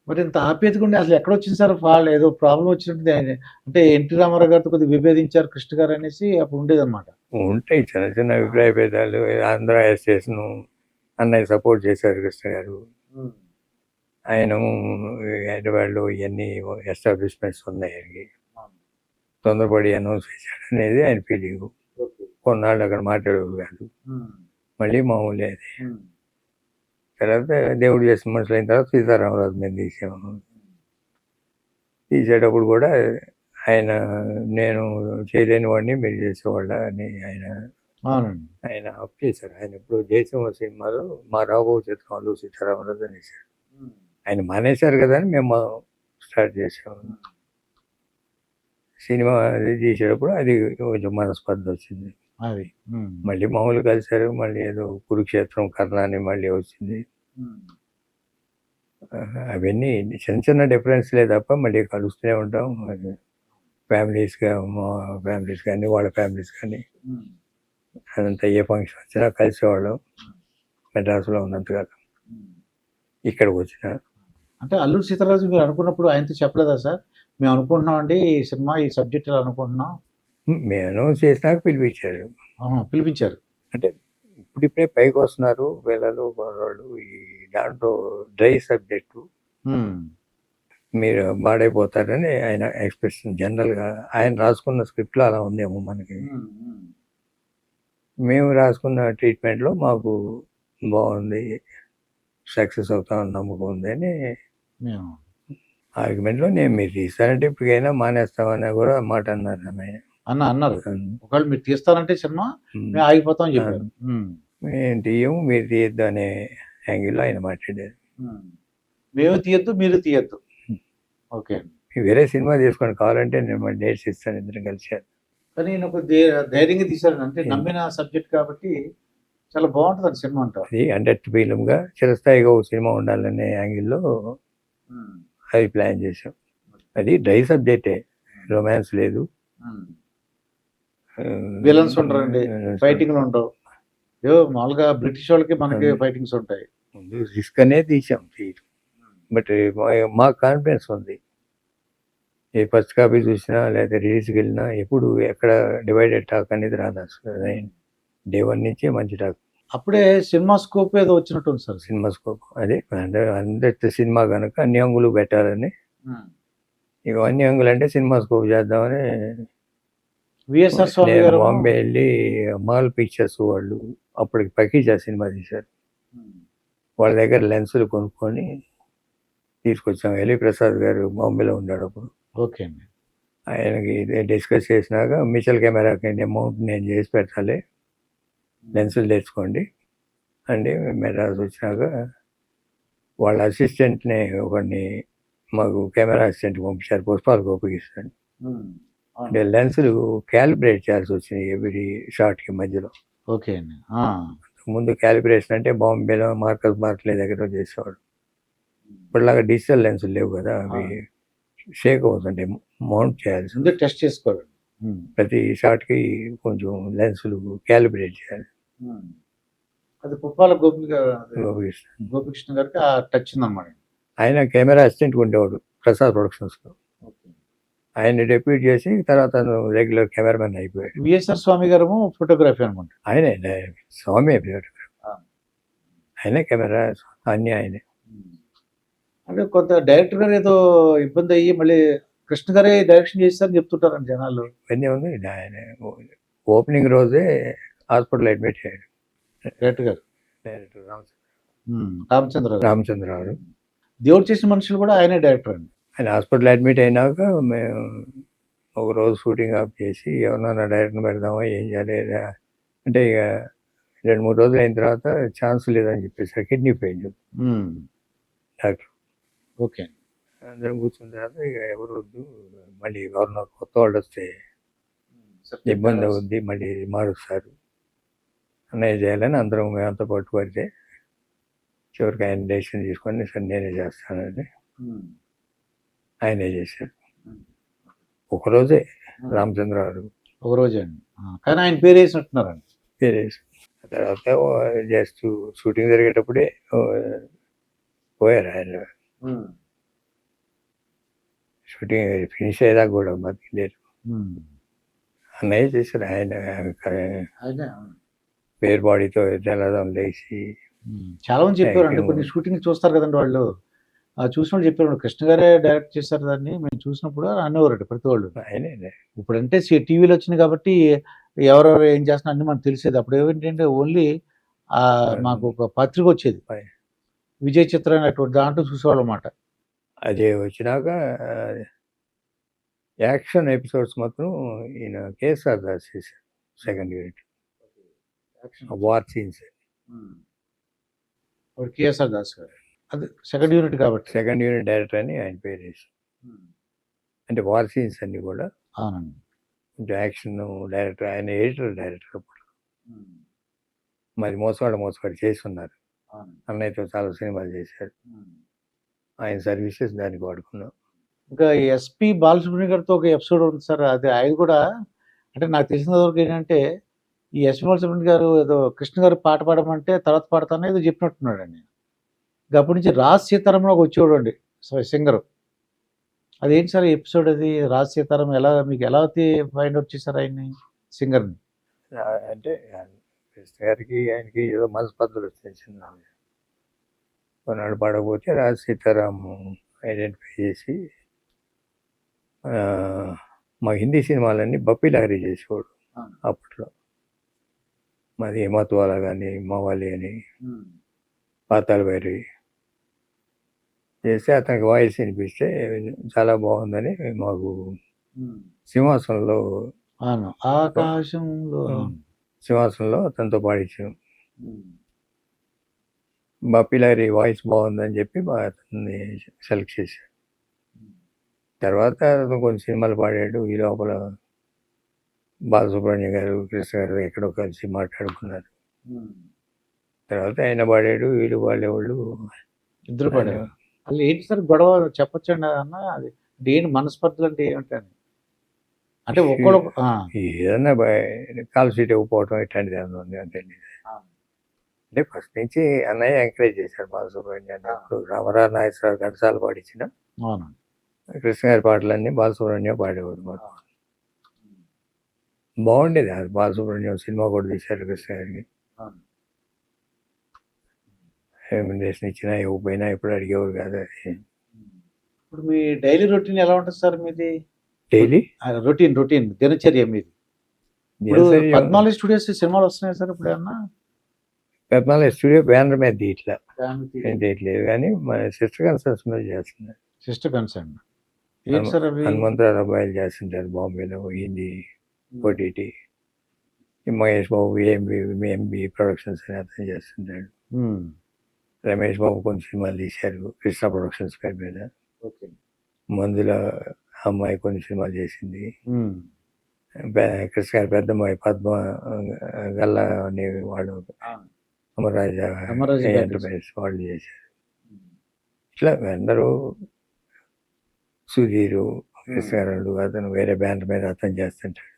మరి ఇంత ఆప్యాయతగా ఉండి అసలు ఎక్కడొచ్చింది సార్ ఫాల్ట్? ఏదో ప్రాబ్లమ్ వచ్చినట్టుంది ఆయన అంటే 'ఎన్టీ రామారావు' గారితో కొద్దిగా విభేదించారు కృష్ణ గారు అనేసి అప్పుడు ఉండేదన్నమాట. ఉంటాయి చిన్న చిన్న అభిప్రాయ భేదాలు. ఆంధ్ర అసోసియేషను అన్నయ్య సపోర్ట్ చేశారు కృష్ణ గారు. హ్మ్. ఆయన హైదరాబాద్లో ఇవన్నీ ఎస్టాబ్లిష్మెంట్స్ ఉన్నాయి ఆయనకి. అవును. తొందరపడి అనౌన్స్ చేశాడు అనేది ఆయన ఫీలింగు. ఓకే. కొన్నాళ్ళు అక్కడ మాట్లాడేవారు కాదు. హ్మ్. మళ్ళీ మామూలే అది. హ్మ్. తర్వాత దేవుడు చేసిన మనుషులు అయిన తర్వాత సీతారామరాజు మీద తీసాము. తీసేటప్పుడు కూడా ఆయన నేను చేయలేని వాడిని మీరు చేసేవాళ్ళ అని అవునండి. ఆయన అప్ చేశారు. ఆయన ఇప్పుడు జయసింహ సినిమాలో మా రాబో చిత్రంలో సీతారామరాజు అనేసారు. హ్మ్. ఆయన మానేశారు కదా అని మేము స్టార్ట్ చేసాము. సినిమా అది తీసేటప్పుడు అది కొంచెం మనస్పర్ధ వచ్చింది. అది. హ్మ్. మళ్ళీ మామూలు కలిశారు. మళ్ళీ ఏదో కురుక్షేత్రం కర్ణ అని మళ్ళీ వచ్చింది. హ్మ్. అవన్నీ చిన్న చిన్న డిఫరెన్స్లే తప్ప మళ్ళీ కలుస్తూనే ఉంటాం. ఫ్యామిలీస్గా మా ఫ్యామిలీస్ కానీ వాళ్ళ ఫ్యామిలీస్ కానీ హ్మ్. అదంతా ఏ ఫంక్షన్ వచ్చినా కలిసేవాళ్ళం. మెడ్రాస్లో ఉన్నంతకాలం హ్మ్. ఇక్కడికి వచ్చిన అంటే 'అల్లూరి సీతారామరాజు' మీరు అనుకున్నప్పుడు ఆయనతో చెప్పలేదా సార్? మేము అనుకుంటున్నామండి ఈ సినిమా ఈ సబ్జెక్ట్ ఇలా అనుకుంటున్నాం. మేము అనౌన్స్ చేసినాక పిలిపించారు. ఆహా! పిలిపించారు. అంటే ఇప్పుడిప్పుడే పైకి వస్తున్నారు పిల్లలు వాళ్ళు. ఈ దాంట్లో డ్రై సబ్జెక్టు హ్మ్. మీరు పాడైపోతారని ఆయన ఎక్స్ప్రెషన్. జనరల్గా ఆయన రాసుకున్న స్క్రిప్ట్లో అలా ఉందేమో మనకి. హ్మ్. హ్మ్. మేము రాసుకున్న ట్రీట్మెంట్లో మాకు బాగుంది, సక్సెస్ అవుతామని నమ్మకం ఉంది అని మేము ఆర్గ్యుమెంట్లో నేను మీరు తీస్తారంటే ఇప్పటికైనా మానేస్తామని కూడా మాట అన్నారు ఆయన. అన్నారు. ఒకవేళ మీరు తీస్తారంటే సినిమా మేము ఆగిపోతాం అని చెప్పారు. హ్మ్. మేము తీయము మీరు తీయద్దు అనే యాంగిల్లో ఆయన మాట్లాడారు. హ్మ్. మేము తీయొద్దు, మీరు తీయొద్దు. ఓకే. వేరే సినిమా తీసుకోండి కావాలంటే నేను మళ్ళీ డేట్స్ ఇస్తాను ఇద్దరం కలిసి. కానీ ఈయన ధైర్యంగా తీశారండి. అంటే నమ్మిన సబ్జెక్ట్ కాబట్టి చాలా బావుంటదండి సినిమా అంతా. అది అండర్ ఫిల్మ్గా చిరస్థాయిగా ఒక సినిమా ఉండాలనే యాంగిల్లో హ్మ్. అది ప్లాన్ చేసాం. అది డ్రై సబ్జెక్టే, రొమాన్స్ లేదు. విలన్స్ ఉండరండి, ఫైటింగ్లు ఉండవు. ఏవో మామూలుగా బ్రిటిష్ వాళ్ళకి మనకి ఫైటింగ్స్ ఉంటాయి. ముందు రిస్క్ అనే తీసాం తీయటం. బట్ మాకు కాన్ఫిడెన్స్ ఉంది. ఏ ఫస్ట్ కాపీ చూసినా లేదా రిలీజ్కి వెళ్ళినా ఎప్పుడు ఎక్కడ డివైడెడ్ టాక్ అనేది రాదు అసలు. డే 1 నుంచే మంచి టాక్. అప్పుడే సినిమా స్కోప్ ఏదో వచ్చినట్టుంది సార్. సినిమా స్కోప్ అదే అందరి సినిమా కనుక అన్ని అంగులు పెట్టాలని. ఇక అన్ని అంగులు అంటే సినిమా స్కోప్ చేద్దామని విఎస్ఆర్ స్వామి గారు బాంబే వెళ్ళి మాల్ పిక్చర్స్ వాళ్ళు అప్పటికి పకీజా సినిమా తీశారు. వాళ్ళ దగ్గర లెన్సులు కొనుక్కొని తీసుకొచ్చాం. ఎలి ప్రసాద్ గారు బాంబేలో ఉన్నాడు అప్పుడు. ఓకే అండి. ఆయనకి డిస్కస్ చేసినాక మిషల్ కెమెరాకి అమౌంట్ నేను చేసి పెట్టాలి, లెన్సులు తెచ్చుకోండి అండి. మెడ్రాస్ వచ్చినాక వాళ్ళ అసిస్టెంట్ని ఒకరిని మాకు కెమెరా అసిస్టెంట్ పంపించారు, పుష్పాలకు ఉపయోగిస్తాను. అంటే లెన్సులు క్యాలిబ్రేట్ చేయాల్సి వచ్చినాయి ఎవ్రీ షాట్కి మధ్యలో. ఓకే అండి. ముందు క్యాలిబ్రేషన్ అంటే బాంబేలో మార్కస్ బార్క్లే దగ్గర చేసేవాడు. ఇప్పటిలాగా డిజిటల్ లెన్సులు లేవు కదా, అవి షేక్ అవుతుంటే మౌంట్ చేయాల్సి ముందే టెస్ట్ చేసుకోవాలి. ప్రతి షాట్కి కొంచెం లెన్సులు క్యాలిబ్రేట్ చేయాలి. అది పుప్పాల గోపికృష్ణ గారికి ఆ టచ్ ఉందన్నమాట. ఆయన కెమెరా అసిస్టెంట్ ఉండేవాడు ప్రసాద్ ప్రొడక్షన్స్లో. ఆయన డెప్యూట్ చేసి తర్వాత రెగ్యులర్ కెమెరామెన్ అయిపోయాడు. విఎస్ఆర్ స్వామి గారు ఫోటోగ్రఫీ అనమాట. ఆయనే స్వామి ఆయనే కెమెరా అన్నీ ఆయనే. అంటే కొంత డైరెక్టర్ గారు ఏదో ఇబ్బంది అయ్యి మళ్ళీ కృష్ణ గారే డైరెక్షన్ చేస్తారని చెప్తుంటారండి జనాలు. ఇవన్నీ ఉంది. ఆయన ఓపెనింగ్ రోజే హాస్పిటల్ అడ్మిట్ అయ్యాడు డైరెక్టర్ రామచంద్రరావు. దేవుడు చేసిన మనుషులు కూడా ఆయనే డైరెక్టర్ అండి. ఆయన హాస్పిటల్ అడ్మిట్ అయినాక మేము ఒకరోజు షూటింగ్ ఆఫ్ చేసి ఎవరన్నా డైరెక్టర్ పెడదామా ఏం చేయాలి అంటే ఇక 2-3 రోజులు అయిన తర్వాత ఛాన్స్ లేదని చెప్పేసి కిడ్నీ ఫెయిల్ డాక్టర్. ఓకే. అందరం కూర్చున్న తర్వాత ఇక ఎవరు వద్దు, మళ్ళీ ఎవరన్నా కొత్త వాళ్ళు వస్తే ఇబ్బంది అవుద్ది, మళ్ళీ మారుస్తారు అన్నయ్య చేయాలని అందరం మేమంతా పట్టుబడితే చివరికి ఆయన డెసిషన్ తీసుకొని సరే నేనే చేస్తానని ఆయనే చేశారు. ఒకరోజే రామచంద్రరావు ఒకరోజే అండి. కానీ ఆయన పేరు వేసినట్టున్నారండి. పేరు వేసి తర్వాత జస్ట్ షూటింగ్ జరిగేటప్పుడే పోయారు ఆయన. షూటింగ్ ఫినిష్ అయ్యేదాకా కూడా బతికిలేరు. ఉమ్. అన్నయ్య చేశారు. ఆయన అదే. పేరు బాడీతో తెల్లదం లేచి చాలా మంది చెప్పారు అంటే Acting. కొన్ని షూటింగ్ చూస్తారు కదండి వాళ్ళు. చూసినప్పుడు చెప్పారు కృష్ణ గారే డైరెక్ట్ చేశారు దాన్ని మేము చూసినప్పుడు అని అనేవారండి ప్రతి వాళ్ళు. ఆయనే ఇప్పుడంటే టీవీలో వచ్చింది కాబట్టి ఎవరెవరు ఏం చేస్తున్నా అన్ని మనకు తెలిసేది. అప్పుడు ఏంటంటే ఓన్లీ మాకు ఒక పత్రిక వచ్చేది Right. విజయ్ చిత్ర అనేటువంటి దాంట్లో చూసేవాళ్ళు అన్నమాట. అదే వచ్చినాక యాక్షన్ ఎపిసోడ్స్ మాత్రం ఈయన కేఎస్ఆర్ దాస్ చేశారు. Second unit war scenes. KSR Das గారు అది సెకండ్ యూనిట్ కాబట్టి. సెకండ్ యూనిట్ డైరెక్టర్ అని ఆయన పేరు వేసి, అంటే వార్ సీన్స్ అన్ని కూడా అవునండి. కొంచెం యాక్షన్ డైరెక్టర్. ఆయన ఎడిటర్ డైరెక్టర్ అప్పుడు. మరి మోసగాడు చేసి ఉన్నారు. అన్నయ్యతో చాలా సినిమాలు చేశారు. ఆయన సర్వీసెస్ దానికి వాడుకున్నాం. ఇంకా ఎస్పి బాలసుబ్రహ్మణ్యం గారితో ఒక ఎపిసోడ్ ఉంది సార్. అది ఆయన కూడా అంటే నాకు తెలిసిన వరకు ఏంటంటే ఈ ఎస్పి బాలసుబ్రహ్మణ్యం గారు ఏదో కృష్ణ గారు పాట పాడమంటే తర్వాత పాడతానో ఏదో చెప్పినట్టున్నాడు అండి. ఇంకా అప్పటి నుంచి రాజ్ సీతారాంలోకి వచ్చేవాడు అండి సింగర్. అదేంటి సార్ ఎపిసోడ్ అది రాజ్ సీతారాం మీకు ఎలా ఫైండ్ అవుట్ చేశారు ఆయన్ని సింగర్ని? అంటే కృష్ణ గారికి ఆయనకి ఏదో మనస్పర్ధలు వచ్చాయి చిన్న. కొన్నాడు పాడకపోతే రాజ్ సీతారాం ఐడెంటిఫై చేసి మా హిందీ సినిమాలన్నీ బప్పీ లహరి చేసేవాడు అప్పట్లో. మాది హిమత్వాల కానీ మవాలి అని పాతాళ భైరవి చేస్తే అతనికి వాయిస్ వినిపిస్తే చాలా బాగుందని మాకు సింహాసనంలో ఆకాశంలో అతనితో పాడించాం. బప్పీ లహరి వాయిస్ బాగుందని చెప్పి అతన్ని సెలెక్ట్ చేశాడు. తర్వాత అతను కొన్ని సినిమాలు పాడాడు. ఈ లోపల బాలసుబ్రహ్మణ్యం గారు కృష్ణ గారు ఎక్కడో కలిసి మాట్లాడుకున్నారు. తర్వాత ఆయన పాడాడు, వీళ్ళు పాడేవాళ్ళు ఇద్దరు పాడారు. అసలు ఏంటి సార్ గొడవ చెప్పొచ్చండి అన్న? అది ఏంటి మనస్పర్ధలు అంటే ఏమిటని? అంటే ఒక్కడు ఏదన్నా కాల్ సీట్ ఇవ్వకపోవటం ఇట్లాంటిది ఏమన్నా ఉంది అంతే. అంటే ఫస్ట్ నుంచి అన్నయ్య ఎంకరేజ్ చేశాడు బాలసుబ్రహ్మణ్యాన్ని. అప్పుడు రామరా నాగేశ్వరరావు ఘంటసాల పాడించిన కృష్ణ గారి పాటలన్నీ బాలసుబ్రహ్మణ్యం పాడేవాడు మాకు. బాగుండేది. అది బాలసుబ్రహ్మణ్యం సినిమా కూడా తీశారు కృష్ణ గారికి. రెమ్యునరేషన్ ఇచ్చినా ఇవ్వకపోయినా ఎప్పుడు అడిగేవారు కాదు. అది ఇప్పుడు మీ డైలీ రొటీన్ ఎలా ఉంటుంది సార్ మీది? డైలీ రొటీన్ దినచర్య మీది. పద్మాలయ స్టూడియోస్ సినిమాలు వస్తున్నాయి సార్ ఇప్పుడు ఏమన్నా? పద్మాలయ స్టూడియో బ్యానర్ మీద ఇట్లా తీయట్లేదు కానీ మన సిస్టర్ కన్సర్న్స్ మీద చేస్తున్నారు. సిస్టర్ కన్సర్న్ హనుమంతరావు అబ్బాయిలు చేస్తుంటారు బాంబేలో Hindi OTT. Mahesh Babu MB productions అని అతను చేస్తుంటాడు. రమేష్ బాబు కొన్ని సినిమాలు తీశారు కృష్ణ ప్రొడక్షన్స్ పేరు మీద. మందుల అమ్మాయి కొన్ని సినిమాలు చేసింది. కృష్ణ గారి పెద్ద అమ్మాయి పద్మ గల్లా అనే వాళ్ళు అమరాజా ఎంటర్ప్రైజ్ వాళ్ళు చేశారు. ఇట్లా అందరూ సుధీరు కృష్ణ గారు అతను వేరే బ్యానర్ మీద అతను చేస్తుంటాడు.